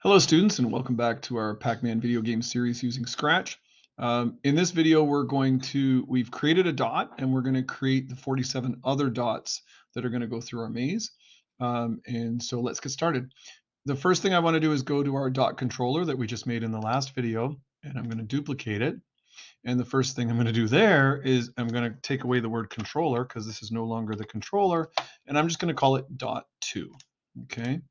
Hello students and welcome back to our PacMan video game series using Scratch. In this video we've created a dot and we're going to create the 47 other dots that are going to go through our maze. And so let's get started. The first thing I want to do is go to our dot controller that we just made in the last video, and I'm going to duplicate it. And the first thing I'm going to do there is I'm going to take away the word controller because this is no longer the controller, and I'm just going to call it dot 2. Okay.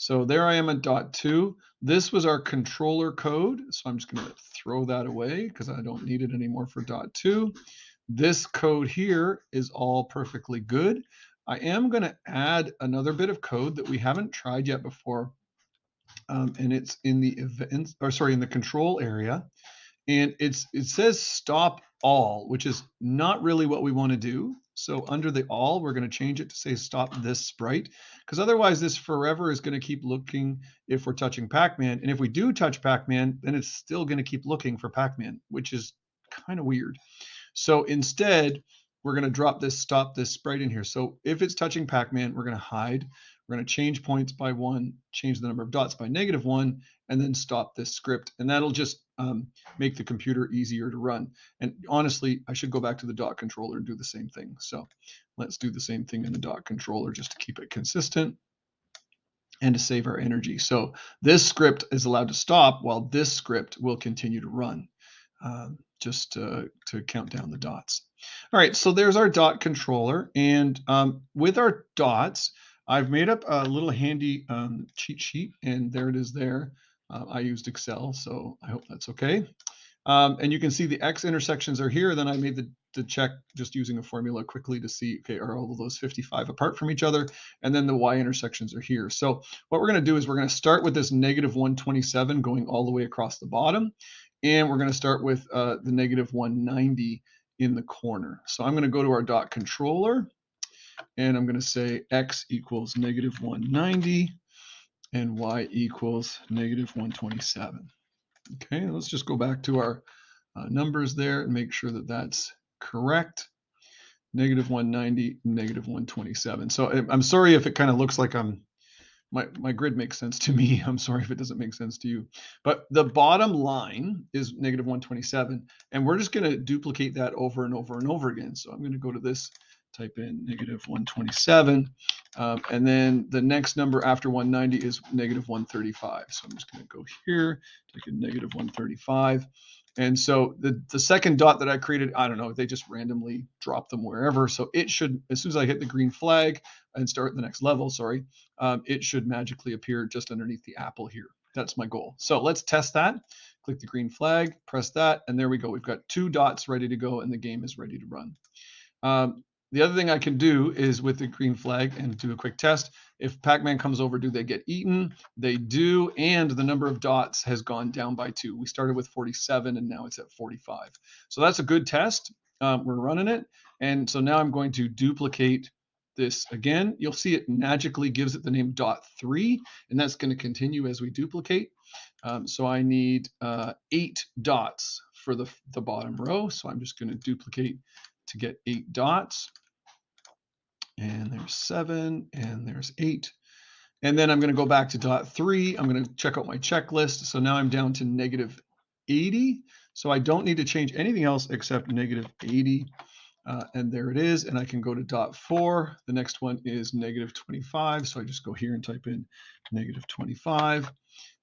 So there I am at dot 2. This was our controller code, so I'm just going to throw that away because I don't need it anymore for dot 2. This code here is all perfectly good. I am going to add another bit of code that we haven't tried yet before, and it's in the in the control area, and it says stop all, which is not really what we want to do. So under the all, we're going to change it to say stop this sprite, because otherwise this forever is going to keep looking if we're touching Pac-Man. And if we do touch Pac-Man, then it's still going to keep looking for Pac-Man, which is kind of weird. So instead, we're going to drop this stop this sprite in here. So if it's touching Pac-Man, we're going to hide. We're going to change points by 1, change the number of dots by -1, and then stop this script. And that'll just make the computer easier to run. And honestly, I should go back to the dot controller and do the same thing. So let's do the same thing in the dot controller just to keep it consistent and to save our energy. So this script is allowed to stop while this script will continue to run, just to count down the dots. All right, so there's our dot controller. And with our dots, I've made up a little handy cheat sheet, and there it is there. I used Excel, so I hope that's okay. And you can see the X intersections are here. Then I made the check just using a formula quickly to see, okay, are all of those 55 apart from each other? And then the Y intersections are here. So what we're going to do is we're going to start with this -127 going all the way across the bottom. And we're going to start with the -190 in the corner. So I'm going to go to our dot controller, and I'm going to say X equals -190 and Y equals -127. Okay, let's just go back to our numbers there and make sure that that's correct. -190, -127. So I'm sorry if it kind of looks like my grid makes sense to me. I'm sorry if it doesn't make sense to you. But the bottom line is -127, and we're just going to duplicate that over and over and over again. So I'm going to go to this, type in -127, and then the next number after 190 is -135. So I'm just going to go here, type in -135. And so the second dot that I created, I don't know, they just randomly drop them wherever. So it should, as soon as I hit the green flag and start the next level, sorry, it should magically appear just underneath the apple here. That's my goal. So let's test that. Click the green flag, press that, and there we go. We've got 2 dots ready to go, and the game is ready to run. The other thing I can do is with the green flag and do a quick test. If Pac-Man comes over, do they get eaten? They do, and the number of dots has gone down by 2. We started with 47, and now it's at 45. So that's a good test. We're running it, and so now I'm going to duplicate this again. You'll see it magically gives it the name dot 3, and that's going to continue as we duplicate. So I need 8 dots for the bottom row, so I'm just going to duplicate to get 8 dots. And there's 7, and there's 8. And then I'm going to go back to dot 3. I'm going to check out my checklist. So now I'm down to -80. So I don't need to change anything else except -80. And there it is. And I can go to dot 4. The next one is -25. So I just go here and type in -25.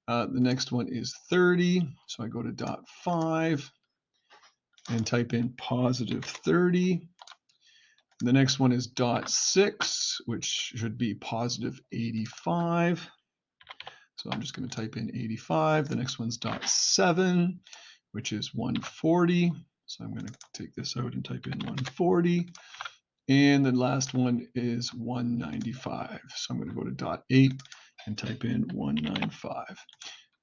The next one is 30. So I go to dot 5 and type in +30. The next one is dot 6, which should be +85. So I'm just going to type in 85. The next one's dot 7, which is 140. So I'm going to take this out and type in 140. And the last one is 195. So I'm going to go to dot 8 and type in 195.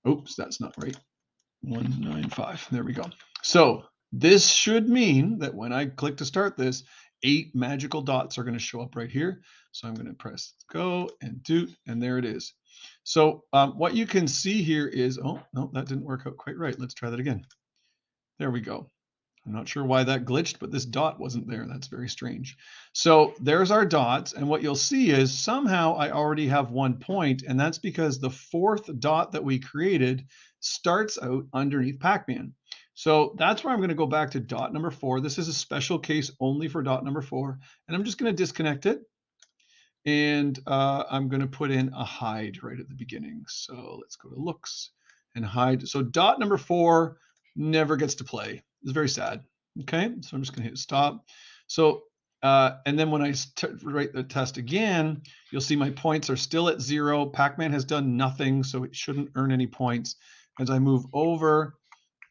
Oops, that's not right. 195. There we go. So this should mean that when I click to start this, 8 magical dots are going to show up right here. So I'm going to press go and doot, and there it is. So what you can see here is, oh, no, that didn't work out quite right. Let's try that again. There we go. I'm not sure why that glitched, but this dot wasn't there. That's very strange. So there's our dots. And what you'll see is somehow I already have 1 point, and that's because the fourth dot that we created starts out underneath Pac-Man. So that's where I'm going to go back to dot number 4. This is a special case only for dot number 4. And I'm just going to disconnect it. And I'm going to put in a hide right at the beginning. So let's go to looks and hide. So dot number 4 never gets to play. It's very sad. Okay, so I'm just going to hit stop. So, and then when I write the test again, you'll see my points are still at 0. Pac-Man has done nothing, so it shouldn't earn any points. As I move over,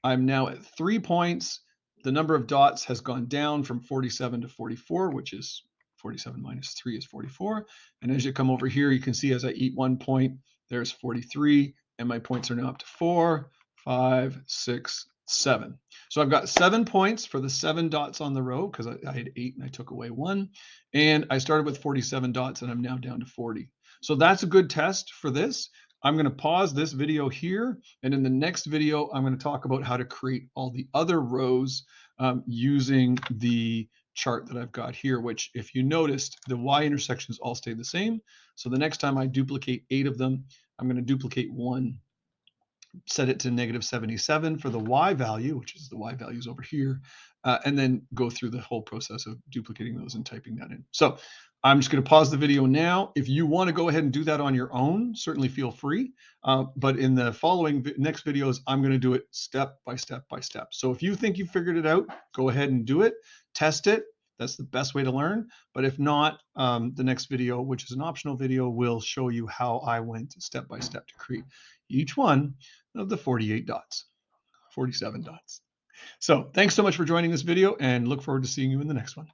I'm now at 3 points. The number of dots has gone down from 47 to 44, which is 47 minus 3 is 44. And as you come over here, you can see as I eat 1 point, there's 43, and my points are now up to 4, 5, 6, 7. So I've got 7 points for the 7 dots on the row because I had 8 and I took away 1. And I started with 47 dots and I'm now down to 40. So that's a good test for this. I'm going to pause this video here, and in the next video, I'm going to talk about how to create all the other rows using the chart that I've got here, which if you noticed, the Y intersections all stay the same. So the next time I duplicate 8 of them, I'm going to duplicate 1, set it to -77 for the Y value, which is the Y values over here, and then go through the whole process of duplicating those and typing that in. So I'm just going to pause the video now. If you want to go ahead and do that on your own, certainly feel free. But in the following next videos, I'm going to do it step by step by step. So if you think you figured it out, go ahead and do it, test it. That's the best way to learn. But if not, the next video, which is an optional video, will show you how I went step by step to create each one of the 48 dots, 47 dots. So thanks so much for joining this video, and look forward to seeing you in the next one.